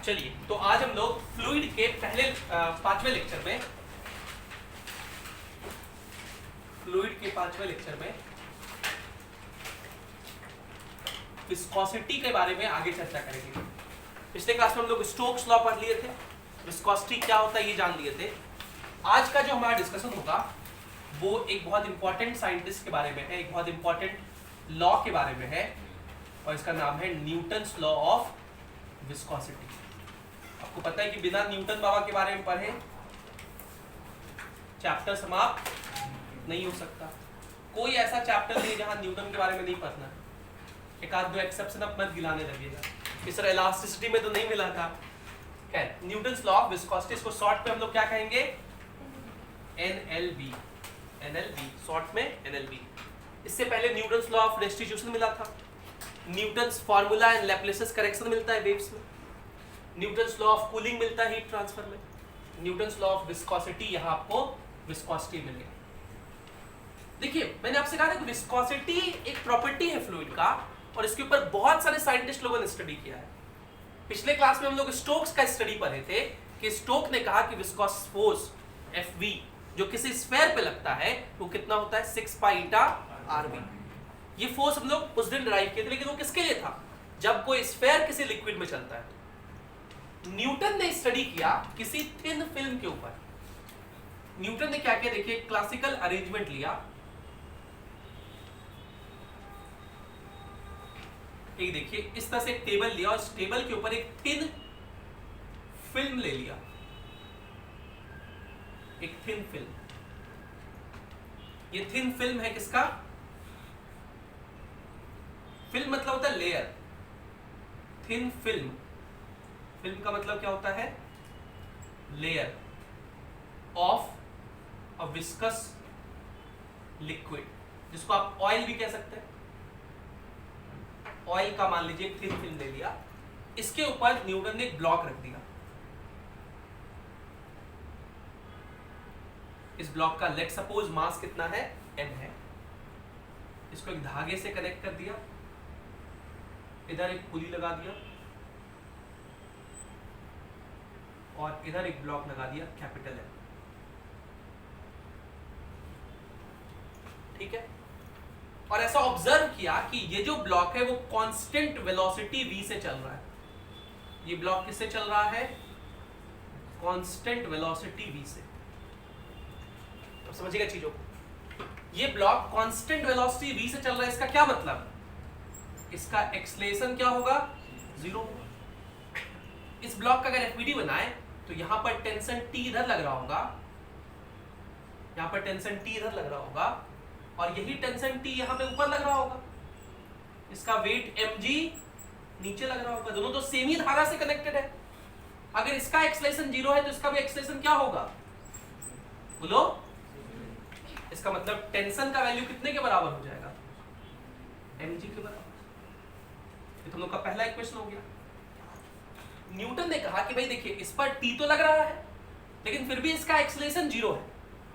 चलिए तो आज हम लोग फ्लूइड के पहले पांचवें लेक्चर में विस्कोसिटी के बारे में आगे चर्चा करेंगे। पिछले क्लास में हम लोग स्टोक्स लॉ पढ़ लिए थे, विस्कोसिटी क्या होता है ये जान लिए थे। आज का जो हमारा डिस्कशन होगा वो एक बहुत इंपॉर्टेंट साइंटिस्ट के बारे में है, एक बहुत इंपॉर्टेंट लॉ के बारे में है और इसका नाम है न्यूटन्स लॉ ऑफ विस्कोसिटी। आपको पता है कि बिना न्यूटन बाबा के बारे में पढ़े चैप्टर समाप्त नहीं हो सकता। कोई ऐसा चैप्टर नहीं जहां न्यूटन के बारे में नहीं पढ़ना। एक आध दो एक्सेप्शन अब मत गिलाने लगेगा कि सर इलास्टिसिटी में तो नहीं मिला था। खैर, न्यूटन्स लॉ ऑफ विस्कोसिटी, इसको शॉर्ट में हम लोग क्या कहेंगे? एनएलवी। शॉर्ट में एनएलवी। इससे पहले न्यूटन्स लॉ ऑफ रेस्टिट्यूशन मिला था, Newton's formula and Laplace correction मिलता है वेव्स में, न्यूटन्स लॉ ऑफ कूलिंग मिलता है हीट ट्रांसफर में, न्यूटन्स लॉ ऑफ विस्कोसिटी यहाँ आपको विस्कोसिटी मिलेगा। देखिए मैंने आपसे कहा था कि विस्कोसिटी एक प्रॉपर्टी है फ्लूइड का और इसके ऊपर बहुत सारे साइंटिस्ट लोगों ने स्टडी किया है। पिछले क्लास में हम लोग स्टोक्स का स्टडी पढ़े थे कि स्टोक ने कहा कि विस्कोस फोर्स Fv जो किसी स्फेयर पे लगता है वो कितना होता है 6 पाई ईटा Rv। ये फोर्स हम लोग उस दिन डिराइव किए थे, लेकिन वो किसके लिए था? जब कोई स्फेयर किसी लिक्विड में चलता है। न्यूटन ने स्टडी किया किसी थिन फिल्म के ऊपर। न्यूटन ने क्या किया, देखिए क्लासिकल अरेंजमेंट लिया। एक देखिए इस तरह से एक टेबल लिया और इस टेबल के ऊपर एक थिन फिल्म ले लिया, एक थिन फिल्म। ये थिन फिल्म है किसका? फिल्म मतलब होता है लेयर। थिन फिल्म, फिल्म का मतलब क्या होता है? Layer of a viscous liquid, जिसको आप ऑयल भी कह सकते हैं। ऑयल का मान लीजिए एक थिन फिल्म ले लिया, इसके ऊपर न्यूटन ने एक ब्लॉक रख दिया। इस ब्लॉक का लेट सपोज मास कितना है? m है। इसको एक धागे से कनेक्ट कर दिया, इधर एक पुली लगा दिया और इधर एक ब्लॉक लगा दिया कैपिटल M। ठीक है, और ऐसा ऑब्जर्व किया कि ये जो ब्लॉक है वो कांस्टेंट वेलोसिटी v से चल रहा है। ये ब्लॉक किससे चल रहा है? कांस्टेंट वेलोसिटी v से। तो समझिएगा चीजों को। ये ब्लॉक कांस्टेंट वेलोसिटी v से चल रहा है, इसका क्या मतलब? इसका एक्सेलरेशन क्या होगा? 0 होगा। इस ब्लॉक का अगर FVD बनाए तो यहां पर टेंशन T इधर लग रहा होगा, यहां पर टेंशन T इधर लग रहा होगा और यही टेंशन T यहां पे ऊपर लग रहा होगा। इसका वेट mg नीचे लग रहा होगा। दोनों तो सेम ही धागा से कनेक्टेड है। अगर इसका एक्सेलरेशन 0 है तो इसका भी एक्सेलरेशन क्या होगा? बोलो। इसका मतलब टेंशन का वैल्यू कितने के बराबर हो जाएगा? mg के बराबर। ये तुम लोग का पहला इक्वेशन हो गया। न्यूटन ने कहा कि भाई देखिए इस पर T तो लग रहा है लेकिन फिर भी इसका एक्सेलरेशन 0 है,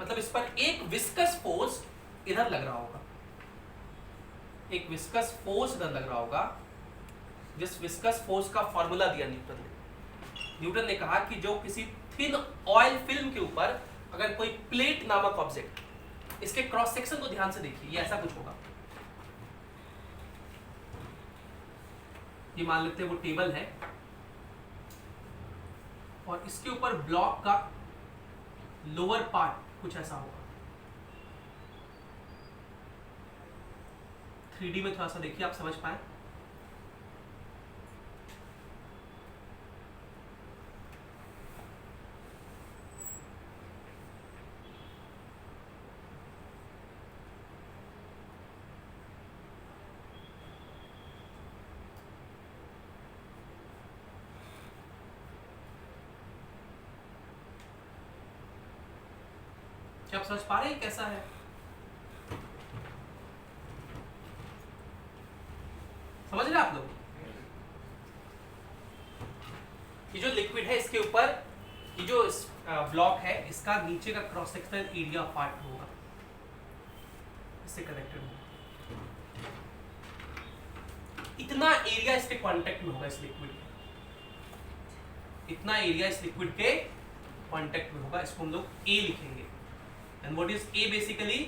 मतलब इस पर एक विस्कस फोर्स इधर लग रहा होगा, एक विस्कस फोर्स इधर लग रहा होगा। जिस विस्कस फोर्स का फॉर्मूला दिया न्यूटन ने कहा कि जो किसी थिन ऑयल फिल्म के ऊपर अगर कोई प्लेट नामक ऑब्जेक्ट, इसके क्रॉस सेक्शन को ध्यान से देखिए, ये ऐसा कुछ होगा। ये मान लेते हैं वो टेबल है और इसके ऊपर ब्लॉक का लोअर पार्ट कुछ ऐसा होगा। 3D में थोड़ा सा देखिए, आप समझ पाए। क्या आप समझ पा रहे हैं कैसा है? समझ रहे आप लोग? ये जो लिक्विड है इसके ऊपर ये जो ब्लॉक है इसका नीचे का क्रॉस सेक्शनल एरिया पार्ट होगा, इससे कनेक्टेड होगा। इतना एरिया इसके कांटेक्ट में होगा इस लिक्विड के। इतना एरिया इस लिक्विड के कांटेक्ट में होगा, इसको हम लोग ए लिखेंगे। And what is a? Basically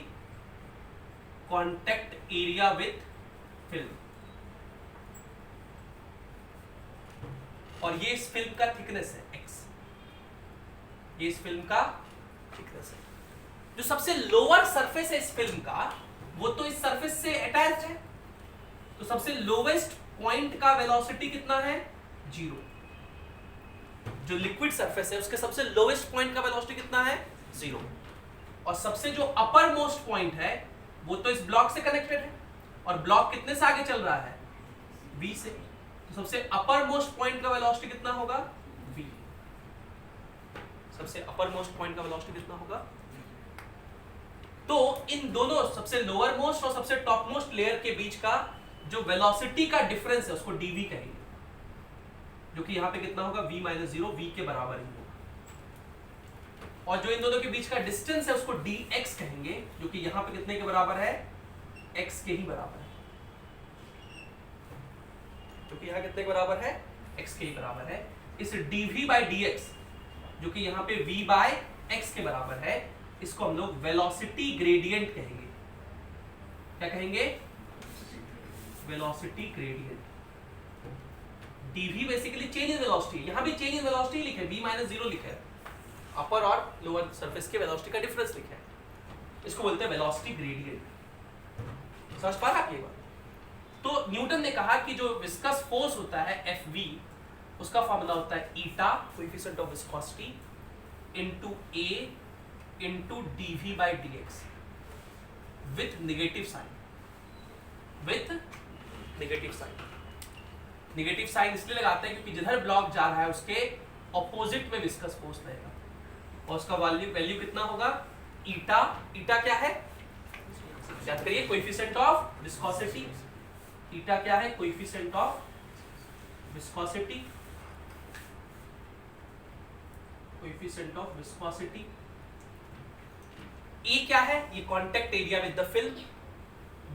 contact area with film. और ये इस फिल्म का थिकनेस है x, ये इस फिल्म का थिकनेस है। जो सबसे लोअर सरफेस है इस फिल्म का, वो तो इस सरफेस से अटैच्ड है, तो सबसे लोवेस्ट पॉइंट का वेलोसिटी कितना है? 0। जो लिक्विड सरफेस है उसके सबसे लोवेस्ट पॉइंट का वेलोसिटी कितना है? 0। और सबसे जो अपर मोस्ट पॉइंट है वो तो इस ब्लॉक से कनेक्टेड है, और ब्लॉक कितने से आगे चल रहा है? v से। तो सबसे अपर मोस्ट पॉइंट का वेलोसिटी कितना होगा? v। सबसे अपर मोस्ट पॉइंट का वेलोसिटी कितना होगा? तो इन दोनों सबसे लोअर मोस्ट और सबसे टॉप मोस्ट लेयर के बीच का जो वेलोसिटी का डिफरेंस है उसको dv कहेंगे, जो कि यहां पे कितना होगा? v - 0, v के बराबर ही होगा। और जो इन दोनों के बीच का डिस्टेंस है उसको dx कहेंगे, जो कि यहां पे कितने के बराबर है? x के ही बराबर है। जो कि यहां कितने के बराबर है? x के ही बराबर है। इस dv/dx जो कि यहां पे v/x के बराबर है, इसको हम लोग वेलोसिटी ग्रेडियंट कहेंगे। क्या कहेंगे? Velocity gradient. dv basically change in velocity, यहां भी चेंज इन वेलोसिटी लिखे, v - 0 लिखा है, अपर और लोअर सरफेस के वेलोसिटी का डिफरेंस लिखा है, इसको बोलते हैं वेलोसिटी ग्रेडियंट। समझ पा रहा आप ये बात? तो न्यूटन ने कहा कि जो विस्कस फोर्स होता है Fv, उसका फॉर्मूला होता है eta, coefficient of viscosity, into a into dv/dx with negative sign. With negative sign. Negative sign इसलिए लगाते हैं क्योंकि जिधर ब्लॉक जा रहा है उसके ऑपोजिट में विस्कस फोर्स रहेगा, और उसका वैल्यू कितना होगा? ईटा। ईटा क्या है? याद करिए, कोएफिशिएंट ऑफ विस्कोसिटी। ईटा क्या है? Coefficient of viscosity. Coefficient of viscosity. E क्या है? ये contact area with the film.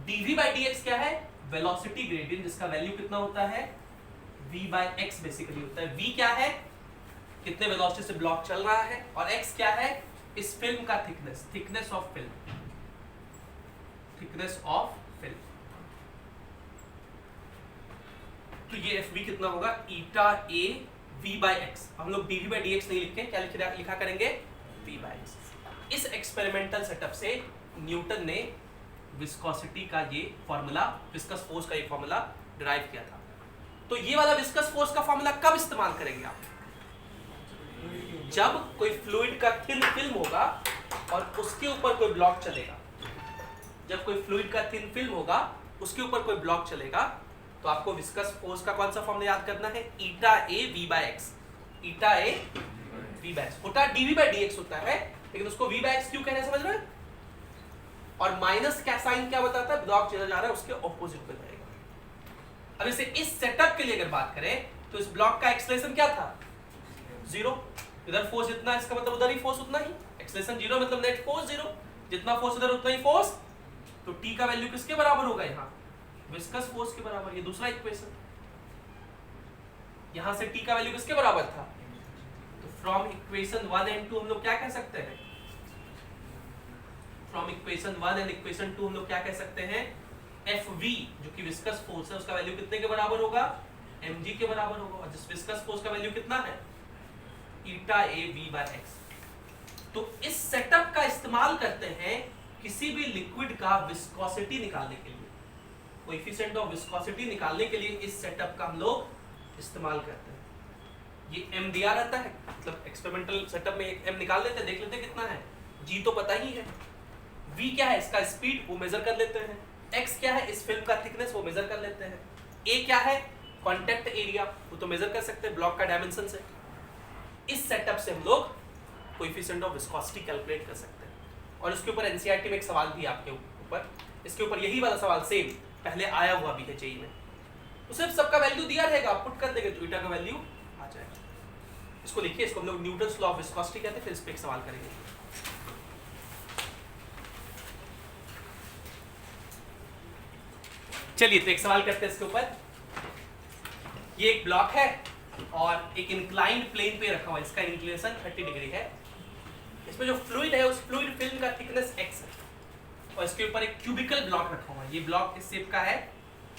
dv/dx क्या है? वेलोसिटी ग्रेडियंट, जिसका वैल्यू कितना होता है? v/x बेसिकली होता है। v क्या है? कितने वेलोसिटी से ब्लॉक चल रहा है, और x क्या है? इस फिल्म का thickness, thickness of film, thickness of film. तो ये Fv कितना होगा? ईटा a v/x। हम लोग dv/dx नहीं लिखें, क्या लिखा करेंगे? v/x। इस एक्सपेरिमेंटल सेटअप से न्यूटन ने विस्कोसिटी का ये फॉर्मूला, विस्कस फोर्स का ये फॉर्मूला डिराइव किया था। तो ये वाला विस्कस फोर्स का फॉर्मूला कब इस्तेमाल करेंगे आप? जब कोई फ्लूइड का थिन फिल्म होगा और उसके ऊपर कोई ब्लॉक चलेगा। जब कोई फ्लूइड का थिन फिल्म होगा, उसके ऊपर कोई ब्लॉक चलेगा, तो आपको विस्कस फोर्स का कौन सा फॉर्मूला याद करना है? Eta a v/x। Eta a v/x होता है, dv/dx होता है, लेकिन उसको v/x क्यों कह रहे हैं समझ रहे हैं? और माइनस का साइन क्या बताता है? ब्लॉक चला जा रहा है उसके ऑपोजिट में रहेगा। अब इसे इस सेटअप के लिए अगर बात करें तो इस ब्लॉक का एक्सेलरेशन क्या था? 0। इधर फोर्स जितना, इसका मतलब उधर ही फोर्स उतना ही। एक्सेलरेशन 0 मतलब नेट फोर्स 0, जितना फोर्स उधर उतना ही फोर्स। तो t का वैल्यू किसके बराबर होगा? यहाँ विस्कस फोर्स के बराबर। ये दूसरा इक्वेशन। यहां से t का वैल्यू किसके बराबर था? तो फ्रॉम इक्वेशन 1 एंड 2 हम लोग क्या कह सकते हैं? फ्रॉम इक्वेशन 1 एंड इक्वेशन 2 हम लोग क्या कह सकते हैं? Fv जो कि विस्कस फोर्स है, उसका वैल्यू कितने के बराबर होगा? mg के बराबर होगा। और जिस विस्कस फोर्स का वैल्यू कितना है? Eta a v/x। तो इस सेटअप का इस्तेमाल करते हैं किसी भी लिक्विड का विस्कोसिटी निकालने के लिए, कोएफिशिएंट ऑफ विस्कोसिटी निकालने के लिए इस सेटअप का हम लोग इस्तेमाल करते हैं। ये m दिया रहता है, मतलब एक्सपेरिमेंटल सेटअप में एक m निकाल लेते हैं, देख लेते हैं कितना है। g तो पता ही है, v क्या है? इसका स्पीड, वो मेजर कर लेते हैं। x क्या है? इस फिल्म का थिकनेस, वो मेजर कर लेते हैं। a क्या है? कांटेक्ट एरिया, वो तो मेजर कर सकते हैं ब्लॉक का डायमेंशन से। इस सेटअप से हम लोग कोएफिशिएंट ऑफ विस्कोसिटी कैलकुलेट कर सकते हैं। और इसके ऊपर एनसीईआरटी में एक सवाल भी आपके ऊपर, इसके ऊपर यही वाला सवाल सेम पहले आया हुआ भी है जेईई में। तो सिर्फ सबका वैल्यू दिया रहेगा, आप पुट कर देंगे तो ईटा का वैल्यू आ जाएगा। इसको लिखिए, इसको हम लोग न्यूटन्स लॉ ऑफ विस्कोसिटी कहते हैं। फिर इस पे एक सवाल करेंगे। चलिए तो एक सवाल करते हैं इसके ऊपर। ये एक ब्लॉक है और एक इंक्लाइंड प्लेन पे रखा हुआ है, इसका इंक्लिनेशन 30 डिग्री है। इसमें जो फ्लूइड है उस फ्लूइड फिल्म का थिकनेस x है और इसके ऊपर एक क्यूबिकल ब्लॉक रखा हुआ है। ये ब्लॉक किस शेप का है?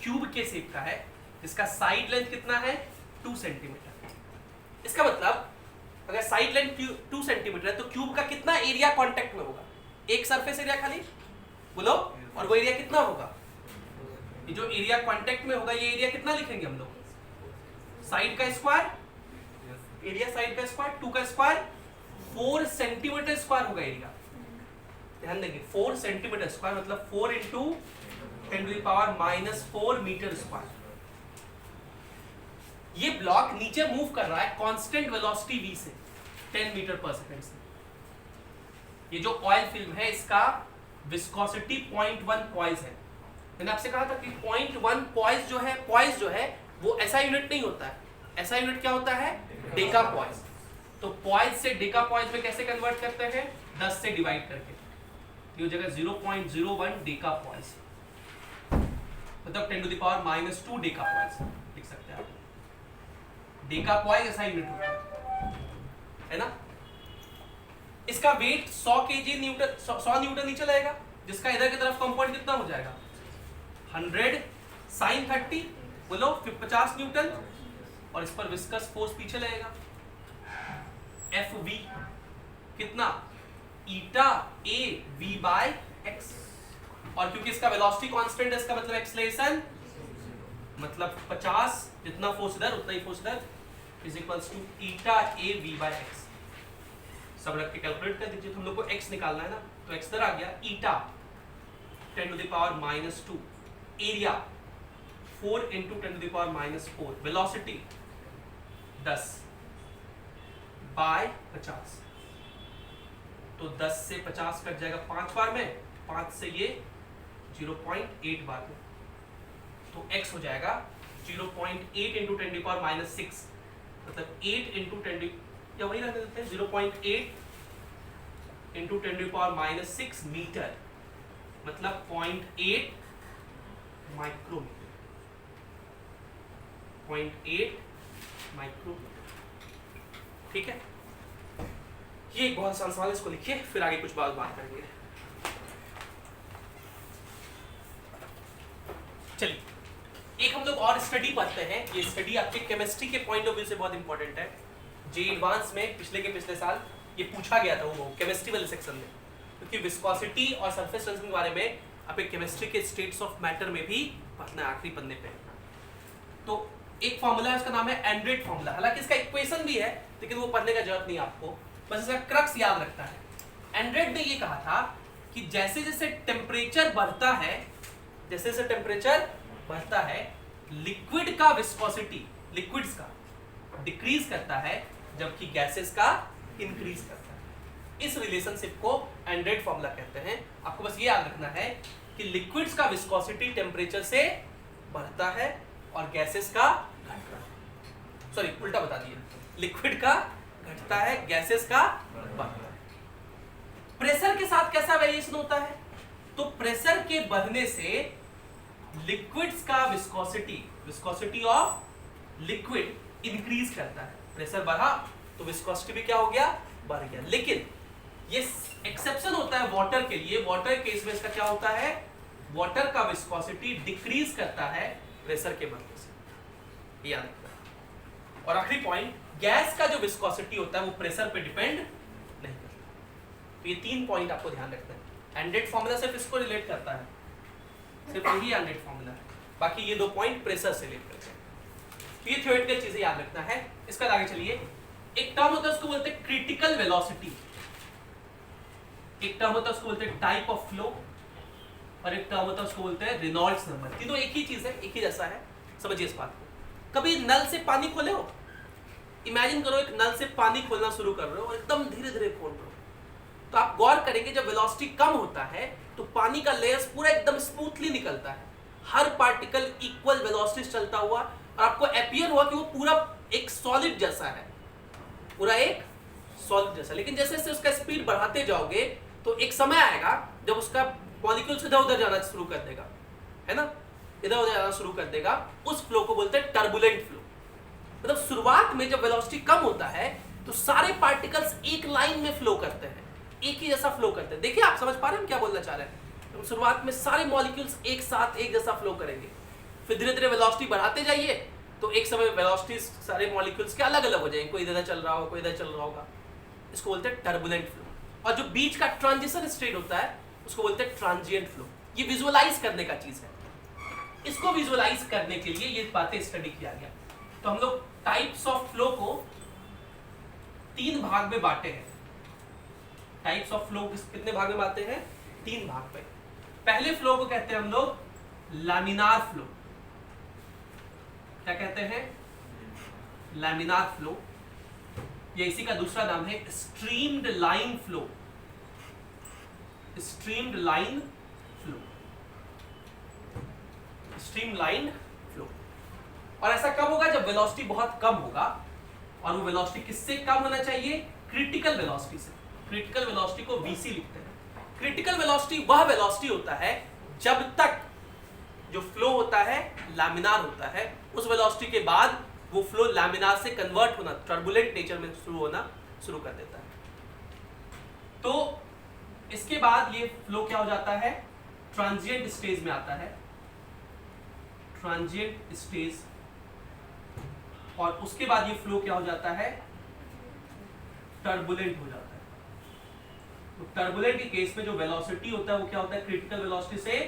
क्यूब के शेप का है, जिसका साइड लेंथ कितना है? 2 सेंटीमीटर। इसका मतलब अगर साइड लेंथ 2 सेंटीमीटर है तो क्यूब का कितना एरिया कांटेक्ट में होगा? एक सरफेस एरिया खाली बोलो, और वो एरिया कितना होगा? ये जो एरिया कांटेक्ट में होगा ये एरिया कितना लिखेंगे हम लोग? साइड का स्क्वायर, एरिया साइड का स्क्वायर, 2 का स्क्वायर 4 सेंटीमीटर स्क्वायर होगा एरिया। ध्यान देंगे 4 सेंटीमीटर स्क्वायर मतलब 4 इंटू 10⁻⁻⁴ मीटर स्क्वायर। ये ब्लॉक नीचे मूव कर रहा है कांस्टेंट वेलोसिटी v से 10 मीटर पर सेकंड से। ये जो ऑयल फिल्म है इसका विस्कोसिटी 0.1 पॉइस है। मैंने आपसे कहा था कि 0.1 पॉइस जो है वो ऐसा यूनिट नहीं होता है। ऐसा यूनिट क्या होता है? डेका पॉइस। तो पॉइस से डेका पॉइस में कैसे कन्वर्ट करते हैं? 10 से डिवाइड करके। ये हो जाएगा 0.01 डेका पॉइस, मतलब 10⁻⁻² डेका पॉइस लिख सकते हैं आप। डेका पॉइस ऐसा यूनिट होता है ना। इसका वेट 100 kg न्यूटन 100 न्यूटन नीचे लगेगा, जिसका इधर की तरफ कंपाउंड कितना हो जाएगा? 100 sin 30 बोलो 50 न्यूटन, और इस पर विस्कस फोर्स पीछे लगेगा Fv कितना? ईटा a v बाय x। और क्योंकि इसका वेलोसिटी कांस्टेंट है इसका मतलब एक्सेलरेशन मतलब 50 जितना फोर्स इधर उतना ही फोर्स इधर is equals to eta a v by x। सब रख के कैलकुलेट कर दीजिए। हम लोग को x निकालना है ना, तो x इधर आ गया ईटा 10⁻⁻² एरिया 4 इंटू 10⁻⁻⁴, वेलोसिटी 10 बाय 50। तो 10 से 50 कट जाएगा 5 बार में, 5 से ये 0.8 बार में, तो x हो जाएगा 0.8 इंटू 10⁻⁻⁶, मतलब 8 इंटू 10 या वही रख देते हैं 0.8 इंटू 10⁻⁻⁶ मीटर, मतलब 0.8 माइक्रोमीटर। 0.8 माइक्रोमीटर, ठीक है। ये एक बहुत आसान सवाल है, इसको लिखिए फिर आगे कुछ बात करेंगे। चलिए एक हम लोग और स्टडी पढ़ते हैं। ये स्टडी आपके केमिस्ट्री के पॉइंट ऑफ व्यू से बहुत इंपॉर्टेंट है। जे एडवांस में पिछले साल ये पूछा गया था वो केमिस्ट्री वाले सेक्शन में, क्योंकि विस्कोसिटी और सरफेस टेंशन के बारे में आपके केमिस्ट्री के स्टेट्स ऑफ मैटर में भी पढ़ना है आखिरी पन्ने पे। तो एक फॉर्मूला है उसका नाम है एंड्रेड फॉर्मूला। हालांकि इसका इक्वेशन भी है लेकिन वो पढ़ने का जरूरत नहीं आपको, बस इसका क्रक्स याद रखना है। एंड्रेड ने ये कहा था कि जैसे जैसे टेम्परेचर बढ़ता है, जैसे जैसे टेम्परेचर बढ़ता है लिक्विड का विस्कोसिटी लिक्विड्स का डिक्रीज करता है जबकि गैसेस का इंक्रीज करता है। इस रिलेशनशिप को एंड्रेड फॉर्मूला कहते हैं। आपको बस ये याद रखना है कि लिक्विड्स का विस्कोसिटी टेम्परेचर से बढ़ता है और गैसेस का घटता है। सॉरी उल्टा बता दिया, लिक्विड का घटता है गैसेस का बढ़ता है। प्रेशर के साथ कैसा वेरिएशन होता है? तो प्रेशर के बढ़ने से लिक्विड्स का विस्कोसिटी ऑफ लिक्विड इंक्रीज करता है। प्रेशर बढ़ा तो विस्कोसिटी भी क्या हो गया? बढ़ गया। लेकिन ये एक्सेप्शन होता है वाटर के लिए। वाटर केस में इसका क्या होता है? वाटर का विस्कोसिटी डिक्रीज करता है प्रेशर के बढ़ने से, याद रखना। और आखिरी पॉइंट, गैस का जो विस्कोसिटी होता है वो प्रेशर पे डिपेंड नहीं करता। तो ये 3 पॉइंट आपको ध्यान रखना है। एंड्रेड फॉर्मूला सिर्फ इसको रिलेट करता है, सिर्फ यही एंड्रेड फॉर्मूला है, बाकी ये 2 पॉइंट प्रेशर से रिलेट करते हैं। तो ये थ्योरेटिकल चीजें याद रखना है। इसका आगे चलिए। एक टर्म होता है उसको बोलते हैं क्रिटिकल वेलोसिटी, एक टर्म होता है उसको बोलते हैं टाइप ऑफ फ्लो, और एक टर्म होता है उसको बोलते हैं रेनॉल्ड्स नंबर। तीनों एक ही चीज है, एक ही जैसा है, समझिए इस बात को। कभी नल से पानी खोले हो? इमेजिन करो एक नल से पानी खोलना शुरू कर रहे हो और एकदम धीरे धीरे खोल रहे हो, तो आप गौर करेंगे जब वेलोसिटी कम होता है तो पानी का लेयर्स पूरा एकदम स्मूथली निकलता है, हर पार्टिकल इक्वल वेलोसिटी से चलता हुआ, और आपको अपीयर हुआ कि वो पूरा एक सॉलिड जैसा है, पूरा एक सॉलिड जैसा। लेकिन जैसे जैसे उसका स्पीड बढ़ाते जाओगे तो एक समय आएगा जब उसका मॉलिक्यूल्स इधर उधर जाना शुरू कर देगा, है ना, इधर उधर जाना शुरू कर देगा। उस फ्लो को बोलते हैं टर्बुलेंट फ्लो। मतलब शुरुआत में जब वेलोसिटी कम होता है तो सारे पार्टिकल्स एक लाइन में फ्लो करते हैं, एक ही जैसा फ्लो करते हैं। देखिए आप समझ पा रहे हैं हम क्या बोलना चाह रहे हैं? तो शुरुआत में सारे मॉलिक्यूल्स एक साथ एक जैसा फ्लो करेंगे, फिर धीरे धीरे वेलोसिटी बढ़ाते जाइए तो एक समय वेलोसिटी सारे मॉलिक्यूल्स के अलग अलग हो जाएंगे, कोई इधर चल रहा होगा, कोई इधर चल रहा होगा। इसको बोलते हैं टर्बुलेंट फ्लो। और जो बीच का ट्रांजिशन स्टेट होता है उसको बोलते हैं ट्रांजिएंट फ्लो। ये विजुअलाइज करने का चीज है, इसको विजुअलाइज करने के लिए ये बातें स्टडी किया गया। तो हम लोग टाइप्स ऑफ फ्लो को 3 भाग में बांटे हैं। टाइप्स ऑफ फ्लो कितने भाग में बांटे हैं? 3 भाग में। पहले फ्लो को कहते हैं हम लोग लैमिनार फ्लो। क्या कहते हैं? Laminar flow. ये इसी का दूसरा नाम है streamed line flow. Streamed line flow, stream line flow. और ऐसा कब होगा? जब वेलोसिटी बहुत कम होगा। और वो वेलोसिटी किससे कम होना चाहिए? क्रिटिकल वेलोसिटी से। क्रिटिकल वेलोसिटी को वीसी लिखते हैं। क्रिटिकल वेलोसिटी वह वेलोसिटी होता है जब तक जो फ्लो होता है लैमिनार होता है, उस वेलोसिटी के बाद वो फ्लो लैमिनार से कन्वर्ट होना, टर्बुलेंट नेचर में शुरू होना शुरू कर देता है। तो इसके बाद ये फ्लो क्या हो जाता है? ट्रांजिएंट स्टेज में आता है। Transient stage. और उसके बाद ये फ्लो क्या हो जाता है? टर्बुलेंट हो जाता है। तो टर्बुलेंट के केस में जो वेलोसिटी होता है वो क्या होता है? क्रिटिकल वेलोसिटी से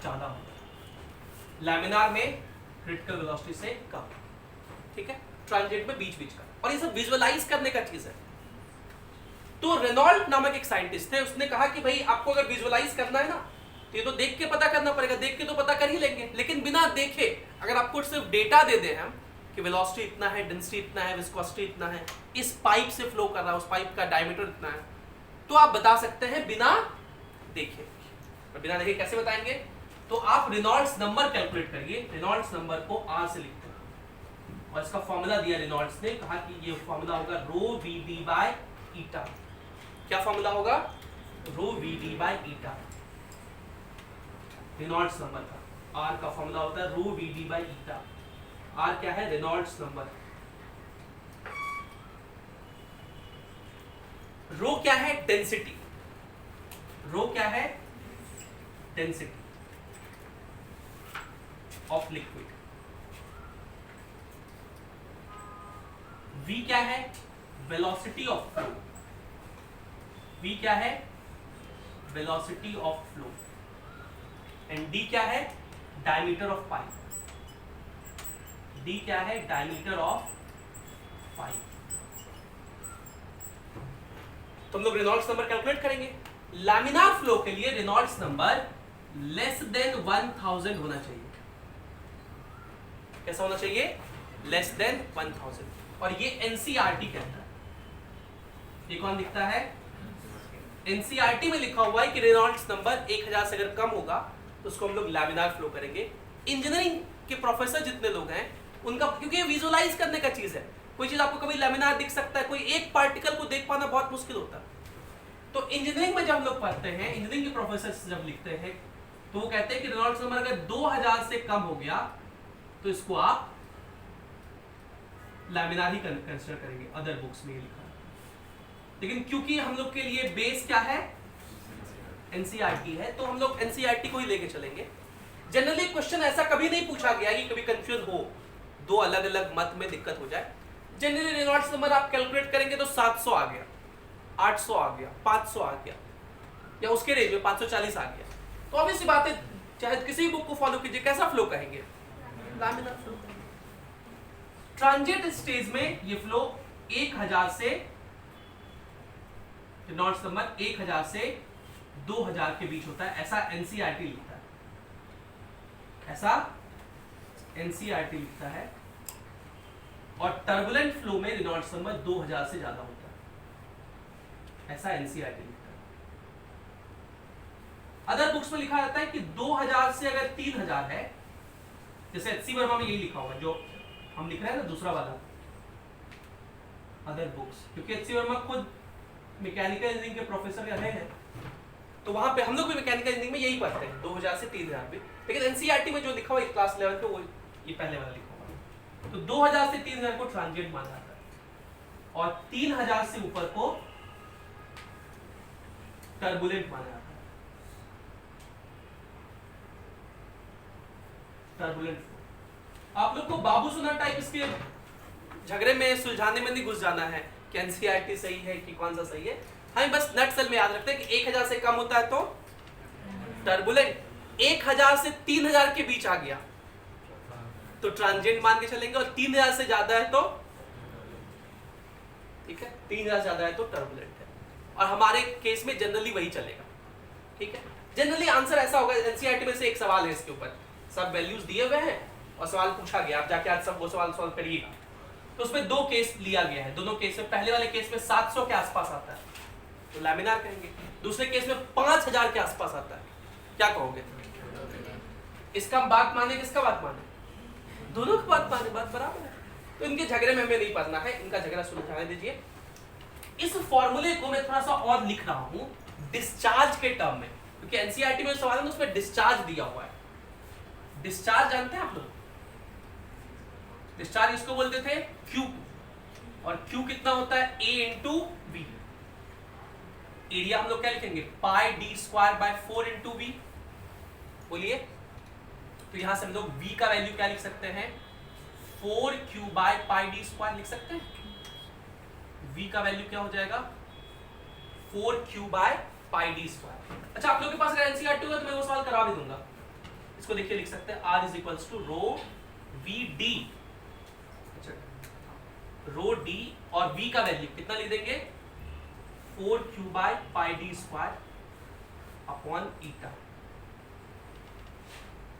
ज्यादा होता है। लैमिनार में क्रिटिकल वेलोसिटी से कम। ठीक है? ट्रांजिएंट में बीच बीच का। और ये सब विजुअलाइज करने का चीज है। तो रेनॉल्ट नामक एक साइंटिस्ट थे, उसने कहा कि भाई आपको अगर विजुअलाइज करना है ना तो ये तो देख के पता करना पड़ेगा। देख के तो पता कर ही लेंगे, लेकिन बिना देखे अगर आपको सिर्फ डेटा दे दें हम कि वेलोसिटी इतना है, डेंसिटी इतना है, विस्कोसिटी इतना है, इस पाइप से फ्लो कर रहा है, उस पाइप का डायमीटर इतना है, तो आप बता सकते हैं बिना देखे। और बिना देखे कैसे बताएंगे? तो आप रेनॉल्ड्स नंबर कैलकुलेट करिए। रेनॉल्ड्स नंबर को R से लिखते हैं और इसका फॉर्मूला दिया रेनॉल्ड्स ने, कहा कि ये फॉर्मूला होगा rho v d by eta. क्या फॉर्मूला होगा? Rho v d by eta. Reynolds number का R का फॉर्मूला होता है rho v d by eta. R क्या है? Reynolds number. रो क्या है? डेंसिटी। रो क्या है? Density of liquid. V क्या है? Velocity of flow. V क्या है? Velocity of flow. And D क्या है? Diameter of pipe. D क्या है? Diameter of pipe. तो हम लोग रेनॉल्ड्स नंबर कैलकुलेट करेंगे। लैमिनार फ्लो के लिए रेनॉल्ड्स नंबर लेस देन 1000 होना चाहिए। कैसा होना चाहिए? Less than 1000। और ये एनसीईआरटी कहता है। ये कौन लिखता है? एनसीईआरटी में लिखा हुआ है कि रेनॉल्ड्स नंबर 1000 से अगर कम होगा तो उसको हम लोग लैमिनार फ्लो करेंगे। इंजीनियरिंग के प्रोफेसर जितने लोग हैं उनका, क्योंकि ये विजुअलाइज करने का चीज है, कोई चीज आपको कभी लैमिनार दिख सकता है, कोई एक पार्टिकल को देख पाना बहुत मुश्किल होता है। तो इंजीनियरिंग में जब हम लोग पढ़ते हैं, इंजीनियरिंग के प्रोफेसर जब लिखते हैं तो वो कहते हैं कि रेनॉल्ड्स नंबर अगर 2000 से कम हो गया तो इसको आप लैमिनार ही कंसीडर करेंगे। अदर बुक्स में लिखा है, लेकिन क्योंकि हम लोग के लिए बेस क्या है? एनसीईआरटी है, तो हम लोग एनसीईआरटी को ही लेके चलेंगे। जनरली क्वेश्चन ऐसा कभी नहीं पूछा गया कि कभी कंफ्यूजन हो, दो अलग अलग मत में दिक्कत हो जाए। जनरली रेनॉल्ड्स नंबर आप कैलकुलेट करेंगे तो 700 आ गया, 800 आ गया, 500 आ गया, या उसके रेंज में 540 आ गया। तो ऑब्वियस सी बात है, चाहे किसी भी बुक को फॉलो कीजिए, कैसा फ्लो कहेंगे? Laminar flow. ट्रांजिएंट स्टेज में ये फ्लो 1000 से, रेनॉल्ड्स नंबर 1000 से 2000 के बीच होता है, ऐसा एनसीईआरटी लिखता है। ऐसा एनसीईआरटी लिखता है। और टर्बुलेंट फ्लो में रेनॉल्ड्स नंबर 2000 से ज्यादा होता है, ऐसा एनसीईआरटी लिखता है। अदर बुक्स में लिखा जाता है कि 2000 से अगर 3000 है, जैसे एचसी वर्मा में यही लिखा हुआ है जो हम लिख रहे हैं ना, दूसरा वाला अदर बुक्स, क्योंकि एचसी वर्मा खुद मैकेनिकल इंजीनियरिंग के प्रोफेसर रहे हैं, तो वहां पे हम लोग भी मैकेनिकल इंजीनियरिंग में यही पढ़ते हैं 2000 से 3000 भी। लेकिन एनसीईआरटी में जो लिखा हुआ है क्लास 11 पे, वो ये पहले वाला लिखा हुआ है। तो 2000 से 3000 को ट्रांजिएंट माना जाता है और 3000 से ऊपर को टर्बुलेंट माना जाता है। Turbulent flow. आप लोग को बाबू सोना टाइप इसके झगड़े में सुलझाने में नहीं घुस जाना है कि एनसीईआरटी सही है कि कौन सा सही है। हमें बस नट सेल में याद रखते हैं कि 1000 से कम होता है तो टर्बुलेंट, 1000 से 3000 के बीच आ गया तो ट्रांजिएंट मान के चलेंगे, और 3000 से ज्यादा है तो ठीक है, 3000 ज्यादा है तो टर्बुलेंट है। और हमारे केस में जनरली वही चलेगा। ठीक है, जनरली आंसर ऐसा होगा। एनसीईआरटी में से एक सवाल है इसके ऊपर, सब वैल्यूज दिए हुए हैं और सवाल पूछा गया, आप जाके आज सब वो सवाल सॉल्व करिएगा। तो उसमें दो केस लिया गया है, दोनों केस में पहले वाले केस में 700 के आसपास आता है तो लैमिनार कहेंगे, दूसरे केस में 5000 के आसपास आता है, क्या कहोगे? इसका बात माने किसका बात माने? दोनों की बात माने, बात बराबर है। तो इनके झगड़े में हमें नहीं पड़ना है, इनका झगड़ा सुलझाने दीजिए। इस फॉर्मूले को मैं थोड़ा सा और लिख रहा हूं डिस्चार्ज के टर्म में, क्योंकि एनसीईआरटी में सवाल है ना उसमें डिस्चार्ज दिया हुआ है। डिस्चार्ज जानते हैं आप लोग? डिस्चार्ज इसको बोलते थे Q, और Q कितना होता है? A into V। एरिया हम लोग क्या लिखेंगे? Pi d square by 4 into v. बोलिए, तो यहां से हम लोग V का वैल्यू क्या लिख सकते हैं? 4Q by pi d square लिख सकते हैं। V का वैल्यू क्या हो जाएगा? 4Q by pi d square. अच्छा, आप लोग के पास अगर एनसीईआरटी होगा तो मैं वो सवाल करा भी दूंगा। इसको देखिए, लिख सकते हैं R is equals to rho v d. Rho d और V का वैल्यू कितना लिख देंगे? 4Q by pi d square upon eta.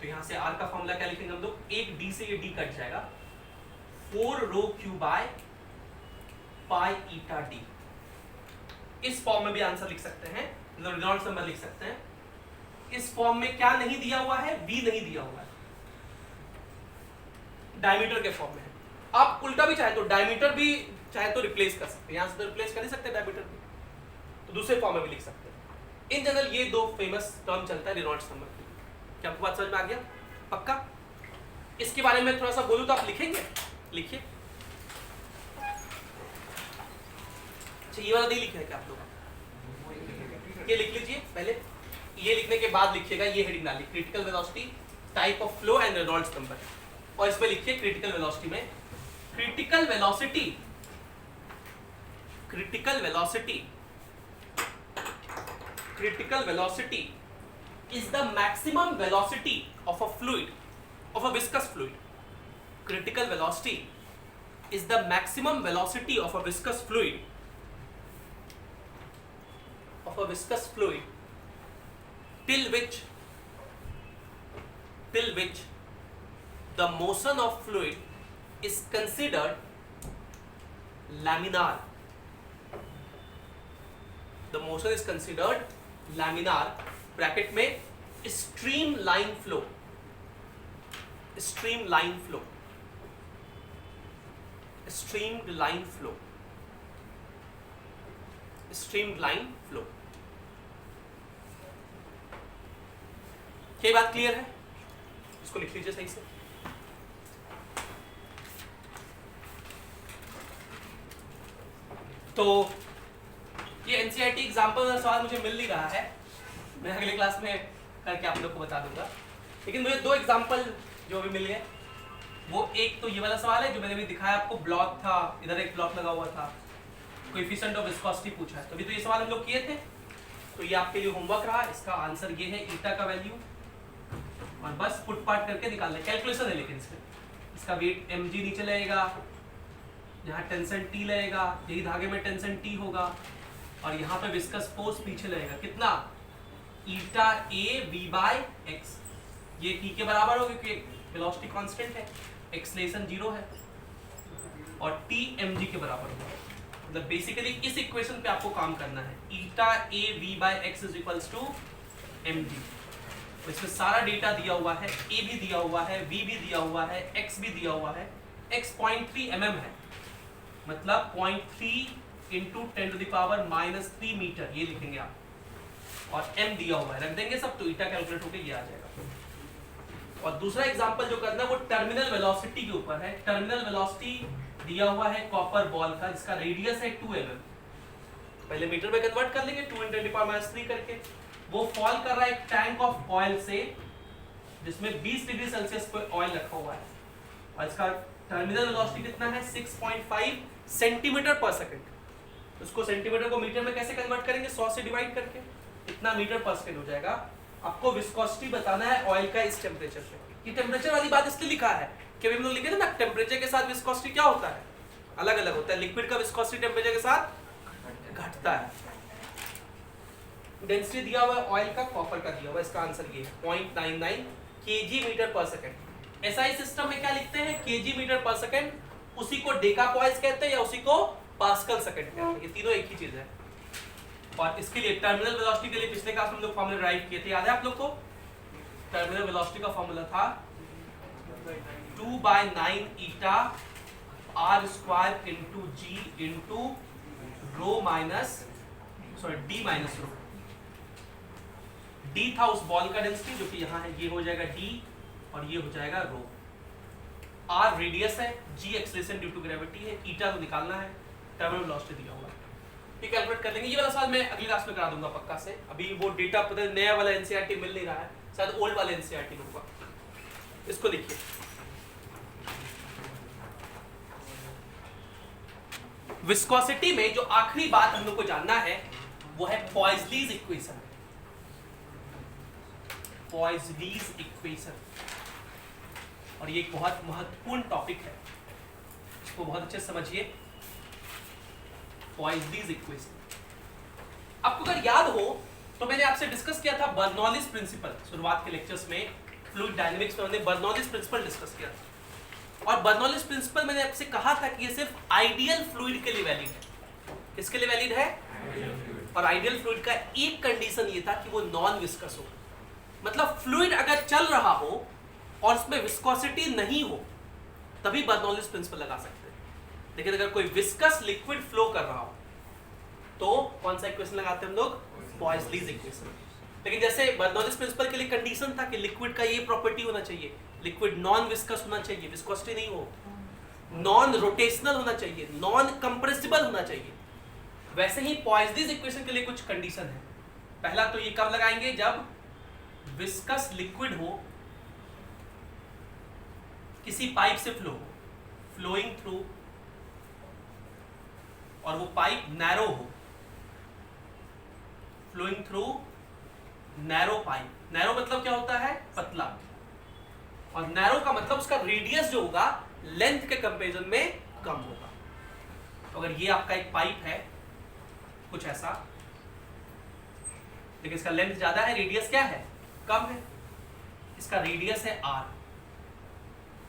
तो यहां से R का फॉर्मूला क्या लिखेंगे हम लोग? एक D से ये D कट जाएगा, 4 रो Q by pi eta D। इस फॉर्म में भी आंसर लिख सकते हैं, मतलब रेनॉल्ड्स नंबर लिख सकते हैं। इस फॉर्म में क्या नहीं दिया हुआ है? V नहीं दिया हुआ है, डायमीटर के फॉर्म में है। आप उल्टा भी चाहे तो डायमीटर भी चाहे तो रिप्लेस कर सकते हैं, यहां से तो रिप्लेस कर ही सकते हैं डायमीटर भी, तो दूसरे फॉर्म में भी लिख सकते हैं। इन जनरल ये दो फेमस टर्म चलता है रेनॉल्ड्स नंबर। क्या आपको बात समझ में आ गया? पक्का? इसके बारे में थोड़ा सा बोलूं तो आप लिखेंगे? लिखिए। अच्छा, ये वाला नहीं लिखा है क्या आप लोग? ये लिख लीजिए पहले, ये लिखने के बाद लिखिएगा ये हेडिंग डालिए, critical velocity, type of flow and Reynolds number. और इसमें लिखिए क्रिटिकल वेलोसिटी में, critical velocity, critical velocity, critical velocity is the maximum velocity of a fluid, of a viscous fluid. Critical velocity is the maximum velocity of a viscous fluid, of a viscous fluid till which the motion of fluid is considered laminar. The motion is considered laminar, bracket में streamline flow, streamline flow, streamline flow, streamline flow। क्या बात clear है? इसको लिख लीजिए सही से। तो ये एनसीईआरटी एग्जाम्पल का सवाल मुझे मिल नहीं रहा है, मैं अगले क्लास में करके आप लोग को बता दूंगा। लेकिन मुझे दो एग्जाम्पल जो भी मिल गए, वो एक तो ये वाला सवाल है जो मैंने भी दिखाया आपको, ब्लॉक था, इधर एक ब्लॉक लगा हुआ था, कोएफिशिएंट ऑफ विस्कोसिटी पूछा है। तो अभी तो ये सवाल हम लोग किए थे, तो ये आपके लिए होमवर्क रहा। इसका आंसर ये है ईटा का वैल्यू, और बस पुट पार्ट करके निकालना, कैलकुलेशन है लेकिन इसका वेट mg नीचे लगेगा, यहाँ टेंशन T लगेगा, यही धागे में टेंशन T होगा, और यहाँ पे विस्कस फोर्स पीछे लगेगा कितना? ईटा a v बाय x। ये T के बराबर हो क्योंकि वेलोसिटी कांस्टेंट है, एक्सेलरेशन 0 है, और T mg के बराबर होगा। मतलब बेसिकली इस इक्वेशन पे आपको काम करना है, eta a v by x is equals to mg। इसमें सारा डेटा दिया हुआ है, a भी दिया हुआ है, v भी दिया हुआ है, x भी दिया हुआ है। x 0.3 mm है, मतलब 0.3 into 10 to the power -3 metre, ये लिखेंगे आप, और m दिया हुआ है, रख देंगे सब, तो ईटा कैलकुलेट होकर ये आ जाएगा। और दूसरा एग्जांपल जो करना है वो टर्मिनल वेलोसिटी के ऊपर है। टर्मिनल वेलोसिटी दिया हुआ है कॉपर बॉल का, जिसका रेडियस है 2 mm। पहले मीटर में कन्वर्ट कर लेंगे 2 × 10⁻³ करके। वो फॉल कर रहा है एक टैंक ऑफ ऑयल से जिसमें 20 डिग्री सेल्सियस पर ऑयल रखा हुआ है, और इसका टर्मिनल वेलोसिटी कितना है 6.5 सेंटीमीटर पर सेकंड। उसको सेंटीमीटर को मीटर में कैसे कन्वर्ट करेंगे, 100 से डिवाइड करके, इतना मीटर पर सेकंड हो जाएगा। आपको विस्कोसिटी बताना है ऑयल का इस टेम्परेचर पे। ये टेम्परेचर वाली बात इसलिए लिखा है कि हम लोग लिखे थे ना टेम्परेचर के साथ विस्कोसिटी क्या होता है, अलग अलग होता है। लिक्विड का विस्कोसिटी टेम्परेचर के साथ घटता है। डेंसिटी दिया हुआ है ऑयल का, कॉपर का दिया हुआ है, इसका आंसर ये 0.99 kg मीटर पर सेकंड। एसआई सिस्टम में क्या लिखते हैं, kg मीटर पर सेकंड, उसी को डेकापॉइस कहते हैं या उसी को पास्कल सेकंड कहते हैं। ये तीनों एक ही चीज है। और इसके लिए टर्मिनल वेलोसिटी के लिए पिछले क्लास में हम लोग फॉर्मूला ड्राइव किए थे, याद है आप लोग को? टर्मिनल वेलोसिटी का फॉर्मूला था 2/9 eta r square × g × rho minus d minus rho. D था उस बॉल का डेंसिटी जो कि यहाँ है, ये हो जाएगा डी और ये हो जाएगा रो। आर रेडियस है, जी एक्सेलरेशन ड्यू टू ग्रेविटी है, ईटा को निकालना है, टर्मिनल वेलोसिटी दिया हुआ है। ये कैलकुलेट कर लेंगे। ये वाला सवाल मैं अगली क्लास में करा दूंगा पक्का से। अभी वो डेटा पता है नया वाला एनसीईआरटी मिल नहीं रहा है, शायद ओल्ड वाला एनसीईआरटी में होगा। इसको देखिए, विस्कोसिटी में जो आखिरी बात हम लोग को जानना है वो है पॉइज़लीज इक्वेशन। पॉइज़लीज इक्वेशन, और ये एक बहुत महत्वपूर्ण टॉपिक है, इसको बहुत अच्छे से समझिए। पॉइज़लीज इक्वेशन आपको अगर याद हो तो मैंने आपसे डिस्कस किया था बर्नौलीज प्रिंसिपल। शुरुआत के लेक्चर्स में फ्लूइड डायनेमिक्स में हमने बर्नौलीज प्रिंसिपल डिस्कस किया था। और बर्नौलीज प्रिंसिपल मैंने आपसे कहा था कि ये सिर्फ आइडियल फ्लूइड के लिए वैलिड है। किसके लिए वैलिड है? और आइडियल फ्लूइड का एक कंडीशन ये था कि वो नॉन विस्कस हो। मतलब फ्लूइड अगर चल रहा हो और उसमें विस्कोसिटी नहीं हो तभी बर्नौलीज प्रिंसिपल लगा सकते हैं। लेकिन अगर कोई विस्कस लिक्विड फ्लो कर रहा हो तो कौन सा इक्वेशन लगाते हैं हम लोग? पॉइज़लीज इक्वेशन। लेकिन जैसे बर्नौलीज प्रिंसिपल के लिए कंडीशन था कि लिक्विड का ये प्रॉपर्टी होना चाहिए, लिक्विड नॉन विस्कस होना चाहिए, विस्कोसिटी नहीं हो, नॉन रोटेशनल होना चाहिए, नॉन कंप्रेसिबल होना चाहिए, वैसे ही पॉइज़लीज इक्वेशन के लिए कुछ कंडीशन है। पहला तो ये कब लगाएंगे? जब विस्कस लिक्विड हो, किसी पाइप से फ्लो हो, फ्लोइंग थ्रू, और वो पाइप नैरो हो, flowing through narrow pipe. Narrow मतलब क्या होता है? पतला। और नैरो का मतलब उसका रेडियस जो होगा लेंथ के कंपैरिजन में कम होगा। तो अगर ये आपका एक पाइप है कुछ ऐसा, लेकिन इसका लेंथ ज्यादा है, रेडियस क्या है? कम है। इसका रेडियस है r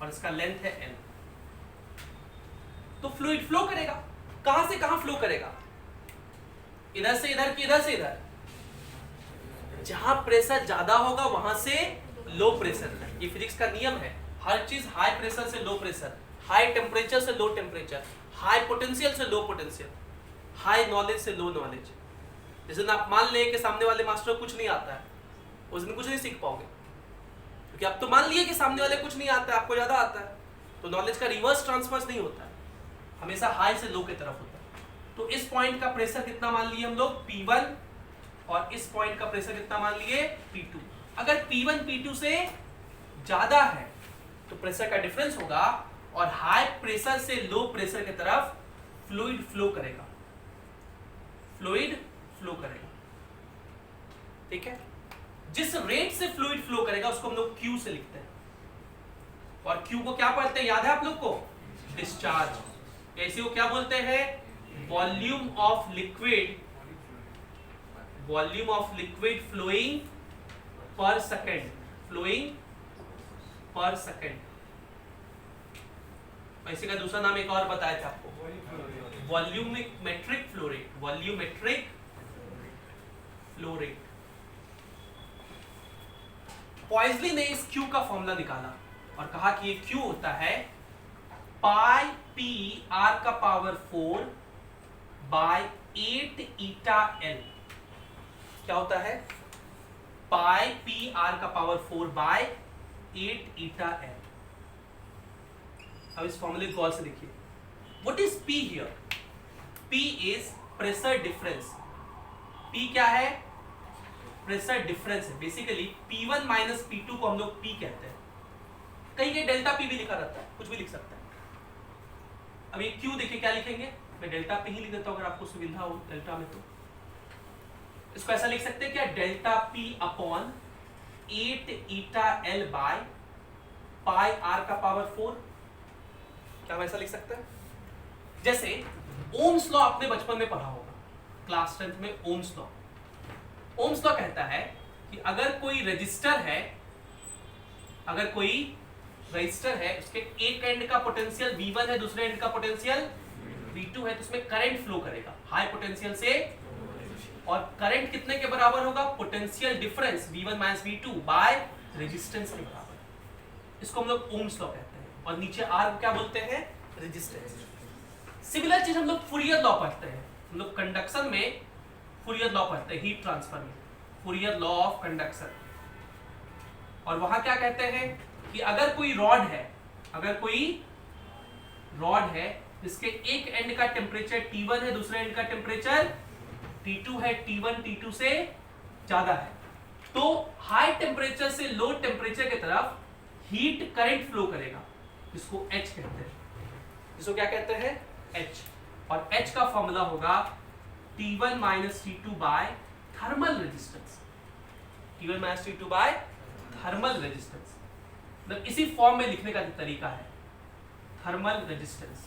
और इसका लेंथ है l, तो फ्लूइड फ्लो करेगा। कहां से कहां फ्लो करेगा? इधर से इधर कि इधर से इधर? जहां प्रेशर ज्यादा होगा वहां से लो प्रेशर है। ये फिजिक्स का नियम है। हर चीज हाई प्रेशर से लो प्रेशर, हाई टेम्परेचर से लो टेम्परेचर, हाई पोटेंशियल से लो पोटेंशियल, हाई नॉलेज से लो नॉलेज। जिस दिन आप मान ले कि सामने वाले मास्टर को कुछ नहीं आता है, उस दिन कुछ नहीं सीख पाओगे, क्योंकि आप तो मान लिए कि सामने वाले कुछ नहीं आता है, आपको ज्यादा आता है, तो नॉलेज का रिवर्स ट्रांसफर नहीं होता है, हमेशा हाई से लो की तरफ होता है। तो इस पॉइंट का प्रेशर कितना मान लिए हम लोग? P1, और इस पॉइंट का प्रेशर कितना मान लिए? P2। अगर P1 P2 से ज्यादा है तो प्रेशर का डिफरेंस होगा, और हाई प्रेशर से लो प्रेशर की तरफ फ्लूइड फ्लो करेगा, फ्लूइड फ्लो करेगा। ठीक है? जिस रेट से फ्लूइड फ्लो करेगा उसको हम लोग Q से लिखते हैं, और Q को क्या पढ़ते हैं, याद है आप लोग को? डिस्चार्ज। ऐसे को क्या बोलते हैं? Volume of liquid, volume of liquid flowing per second, flowing per second. ऐसे का दूसरा नाम एक और बताया था आपको, volumetric flow rate, volumetric flow rate. Poiseuille ने इस Q का फॉर्मूला निकाला और कहा कि ये Q होता है पाई पी आर का पावर 4 बाय 8 ईटा एल। क्या होता है? पाई पी आर का पावर 4 बाय 8 ईटा एल। अब इस फॉर्मूले को गौर से देखिए, what is P here? P is pressure difference. P क्या है? प्रेशर डिफरेंस है। बेसिकली P1 माइनस P2 को हम लोग P कहते हैं। कहीं कहीं डेल्टा P भी लिखा रहता है, कुछ भी लिख सकते हैं। अब ये Q देखिए क्या लिखेंगे, मैं डेल्टा P ही लिख देता हूं अगर आपको सुविधा हो डेल्टा में। तो इसको ऐसा लिख सकते हैं क्या, delta P upon 8 eta L by pi R का पावर 4। क्या हम ऐसा लिख सकते हैं? जैसे ओम्स लॉ आपने बचपन में पढ़ा होगा, क्लास 10th में ओम्स लॉ। ओम्स लॉ कहता है कि अगर कोई रजिस्टर है, उसके एक एंड का पोटेंशियल V1 है, दूसरे एंड का पोटेंशियल V2 है, तो उसमें करंट फ्लो करेगा हाई पोटेंशियल से, और करंट कितने के बराबर होगा? Potential difference V1 minus V2 by resistance के बराबर। इसको हम लोग ओम्स लॉ कहते हैं। और नीचे R क्या बोलते हैं? रेजिस्टेंस। सिमिलर चीज हम लोग फूरियर लॉ पढ़ते हैं। हम लोग कंडक्शन में फूरियर लॉ पढ़ते हैं, हीट ट्रांसफर में फूरियर लॉ ऑफ कंडक्शन। और वहां क्या कहते हैं कि अगर कोई रॉड है जिसके एक एंड का टेम्परेचर T1 है, दूसरे एंड का टेम्परेचर T2 है, T1 T2 से ज्यादा है, तो हाई टेम्परेचर से लो टेम्परेचर की तरफ हीट करंट फ्लो करेगा, जिसको H कहते हैं। इसको क्या कहते हैं? H। और H का फॉर्मूला होगा T1 minus T2 by thermal resistance. T1 minus T2 by thermal resistance. मतलब इसी फॉर्म में लिखने का तरीका है, थर्मल रेजिस्टेंस।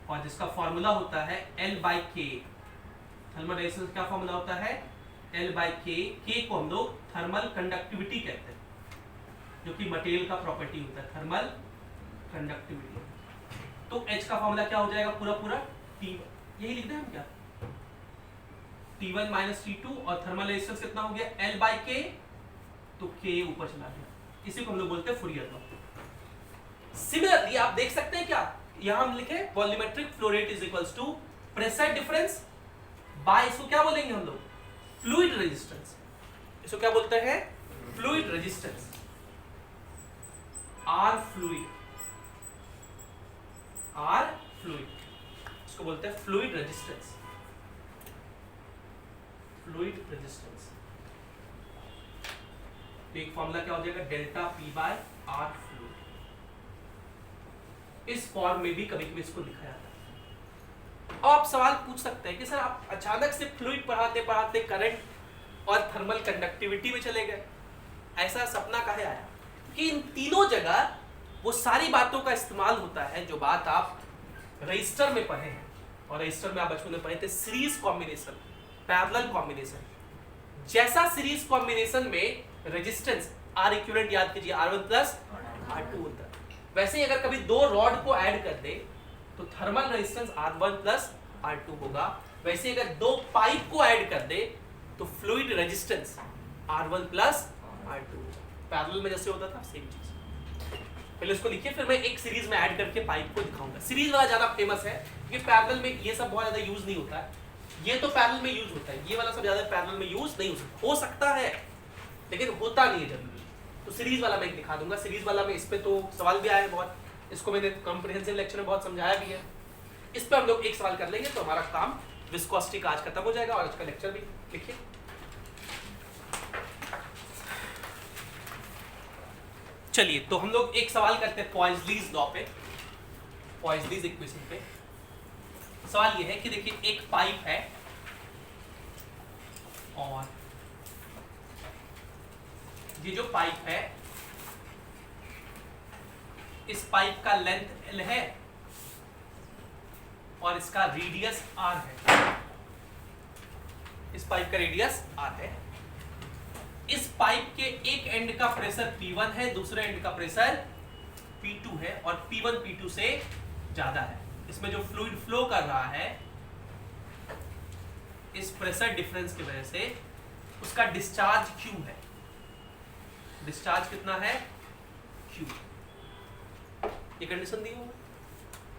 और जिसका फॉर्मूला होता है L बाई के। थर्मल रेजिस्टेंस क्या फॉर्मूला होता है? L बाई के। के को हम लोग थर्मल कंडक्टिविटी कहते हैं, जो कि मटेरियल का प्रॉपर्टी होता है, थर्मल कंडक्टिविटी। तो H का फॉर्मूला क्या हो जाएगा? पूरा T1, यही लिखते हैं हम क्या, T1 माइनस T2, और थर्मल रेजिस्टेंस कितना हो गया? L बाई के, तो K ऊपर चला गया। इसी को हम लोग बोलते हैं फूरियर लॉ। सिमिलरली आप देख सकते हैं क्या, यहां हम लिखे volumetric flow rate is equals to pressure difference by, इसको क्या बोलेंगे हम लोग? Fluid resistance. इसको क्या बोलते हैं? Fluid resistance. आर फ्लूइड, इसको बोलते हैं फ्लूइड रेजिस्टेंस। Fluid resistance. तो एक फॉर्मूला क्या हो जाएगा? Delta P by R fluid. इस फॉर्म में भी कभी कभी इसको लिखा जाता है। अब आप सवाल पूछ सकते हैं कि सर आप अचानक से फ्लूइड पढ़ाते पढ़ाते करंट और थर्मल कंडक्टिविटी में चले गए, ऐसा सपना काहे आया? कि इन तीनों जगह वो सारी बातों का इस्तेमाल होता है जो बात आप रजिस्टर में पढ़े हैं। और रजिस्टर में आप बचपन में पढ़े थे सीरीज कॉम्बिनेशन, पैरेलल कॉम्बिनेशन। जैसा सीरीज कॉम्बिनेशन में रेजिस्टेंस आर इक्विवेलेंट याद कीजिए, R1 प्लस R2 होता है, वैसे ही अगर कभी दो रॉड को ऐड कर दे तो thermal resistance R1 plus R2 होगा। वैसे ही अगर दो पाइप को ऐड कर दे तो fluid resistance R1 plus R2। Parallel में जैसे होता था सेम चीज। पहले इसको लिखिए, फिर मैं एक सीरीज में ऐड करके पाइप को दिखाऊंगा। सीरीज वाला ज्यादा फेमस है क्योंकि पैरेलल में ये सब बहुत ज्यादा यूज नहीं होता है। ये तो पैरेलल में यूज होता है, ये वाला सब ज्यादा पैरेलल में यूज नहीं हो सकता है, लेकिन होता नहीं है जनरली। तो सीरीज वाला मैं दिखा दूंगा। सीरीज वाला में इस पे तो सवाल भी आए हैं बहुत, इसको मैंने कॉम्प्रिहेंसिव लेक्चर में बहुत समझाया भी है। इस पे हम लोग एक सवाल कर लेंगे तो हमारा काम विस्कोसिटी का आज खत्म हो जाएगा और आज का लेक्चर भी लिखिए। चलिए तो हम लोग एक सवाल करते हैं पॉइज़लीज लॉ पे, पॉइज़लीज इक्वेशन पे। सवाल ये है कि देखिए एक पाइप है और ये जो पाइप है, इस पाइप का लेंथ L है और इसका रेडियस R है। इस पाइप का रेडियस R है। इस पाइप के एक एंड का प्रेशर P1 है, दूसरे एंड का प्रेशर P2 है और P1 P2 से ज्यादा है। इसमें जो फ्लूइड फ्लो कर रहा है इस प्रेशर डिफरेंस की वजह से उसका डिस्चार्ज Q है। डिस्चार्ज कितना है? Q। ये कंडीशन दी हुई।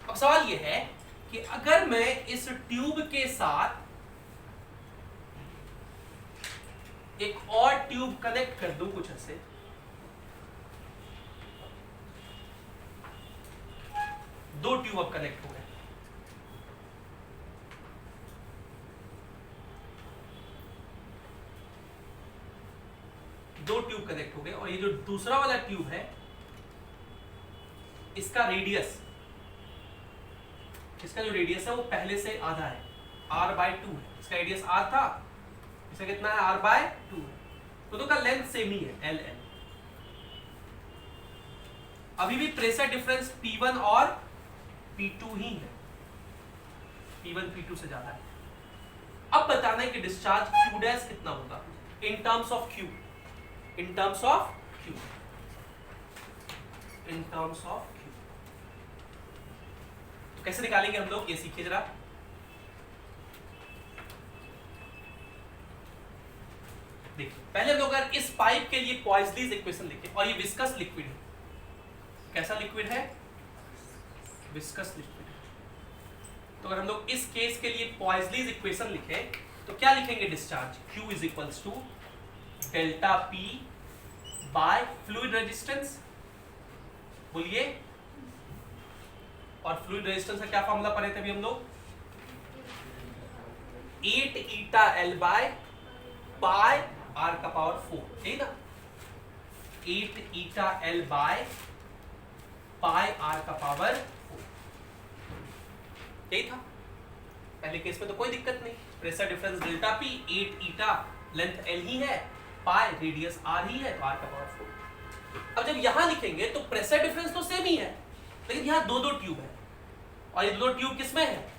अब सवाल ये है कि अगर मैं इस ट्यूब के साथ एक और ट्यूब कनेक्ट कर दूं कुछ ऐसे, दो ट्यूब अब कनेक्ट हो गए, दो ट्यूब कनेक्ट हो गए, और ये जो दूसरा वाला ट्यूब है इसका रेडियस, इसका जो रेडियस है वो पहले से आधा है, r/2 है। इसका रेडियस r था, इसका कितना है, r/2 है। दोनों का लेंथ सेम ही है, l l। अभी भी प्रेशर डिफरेंस P1 और P2 ही है, P1 P2 से ज्यादा है। अब बताना है कि डिस्चार्ज Q डैश कितना होगा in terms of Q, in terms of Q, in terms of Q। तो कैसे निकालेंगे हम लोग, ये सीखिए जरा। देखिए पहले हम लोग अगर इस पाइप के लिए पॉइसलीज इक्वेशन लिखें, और ये विस्कस लिक्विड है, कैसा लिक्विड है, विस्कस लिक्विड है। तो अगर हम लोग इस केस के लिए पॉइसलीज इक्वेशन लिखें तो क्या लिखेंगे, discharge Q is equals to delta P by fluid resistance, बोलिए। और फ्लूइड रेजिस्टेंस का क्या फॉर्मूला पढ़े थे अभी हम लोग, 8 ईटा L बाय पाई R का पावर 4, यही ना, 8 ईटा L बाय पाई R का पावर 4, यही था। पहले केस में तो कोई दिक्कत नहीं, प्रेशर डिफरेंस डेल्टा P, 8 ईटा लेंथ L ही है, पाई रेडियस R ही है, तो R का पावर 4। अब जब यहां लिखेंगे तो प्रेशर डिफरेंस तो सेम ही है, लेकिन यहां दो ट्यूब है, और ये दो ट्यूब किसमें है,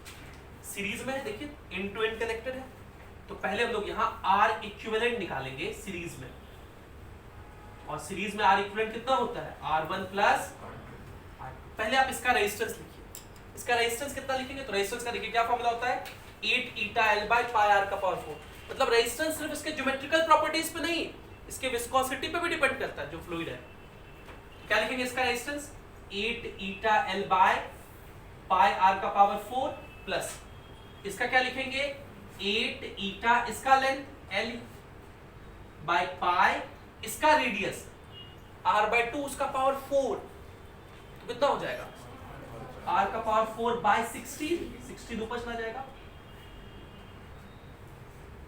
सीरीज में है। देखिए एंड टू एंड कनेक्टेड है। तो पहले हम लोग यहाँ R इक्विवेलेंट निकालेंगे सीरीज में, और सीरीज में R इक्विवेलेंट कितना होता है, R1 प्लस R। पहले आप इसका रेजिस्टेंस लिखिए, इसका रेजिस्टेंस कितना लिखेंगे, तो रेजिस्टेंस का देखिए क्या फॉर्मूला होता है, 8 ईटा L बाय पाई R का पावर 4। मतलब रेजिस्टेंस सिर्फ इसके ज्योमेट्रिकल प्रॉपर्टीज पे नहीं, इसके विस्कोसिटी पे भी डिपेंड करता है, जो फ्लूइड है। तो क्या लिखेंगे इसका resistance, 8 eta L by pi R का पावर 4 प्लस इसका क्या लिखेंगे, 8 ईटा इसका लेंथ L बाय पाई, इसका रेडियस R/2, उसका पावर 4, तो कितना हो जाएगा, R का पावर 4 बाय 16 ऊपर चला जाएगा,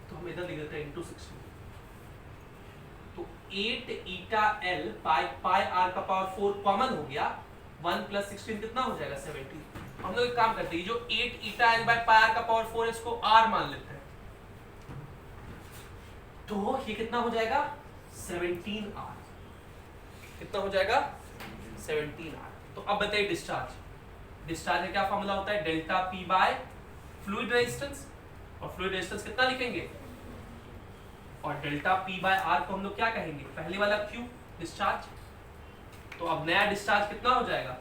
तो हम इधर लिख देते हैं इंटू 16। तो 8 ईटा L बाय पाई R का पावर 4 कॉमन हो गया, 1 प्लस 16 कितना हो जाएगा, 17। हम लोग एक काम करते हैं, जो 8 ईटा L बाय पाई R का पावर 4 इसको R मान लेते हैं, तो ये कितना हो जाएगा, 17R। कितना हो जाएगा, 17R। तो अब बताइए डिस्चार्ज, डिस्चार्ज का क्या फॉर्मूला होता है, delta P by fluid resistance, और फ्लूइड रेजिस्टेंस कितना लिखेंगे, और डेल्टा P बाय R को हम लोग क्या कहेंगे, पहले वाला Q डिस्चार्ज। तो अब नया डिस्चार्ज कितना हो जाएगा,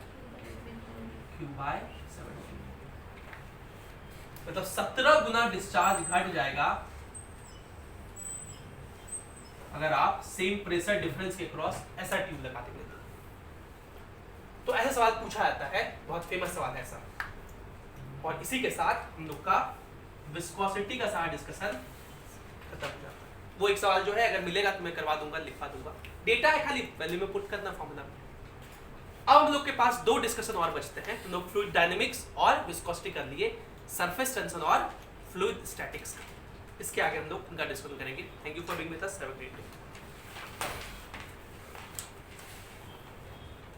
Q बाय 17, मतलब 17 गुना डिस्चार्ज घट जाएगा अगर आप सेम प्रेशर डिफरेंस के क्रॉस ऐसा ट्यूब लगा देंगे। तो ऐसा सवाल पूछा जाता है, बहुत फेमस सवाल है ऐसा। और इसी के साथ हम लोग का विस्कोसिटी का सारा डिस्कशन खत्म हो जाता है। वो एक सवाल जो है अगर मिलेगा तो मैं करवा दूंगा, लिखवा दूंगा, डेटा है खाली वैल्यू में पुट करना फॉर्मूला में। अब हम लोग के पास दो डिस्कशन और बचते हैं, हम लोग फ्लूइड डायनेमिक्स और विस्कोसिटी कर लिए, सरफेस टेंशन और फ्लूइड स्टैटिक्स। इसके आगे हम लोग उनका डिस्कशन करेंगे। Thank you for being with us, have a great day.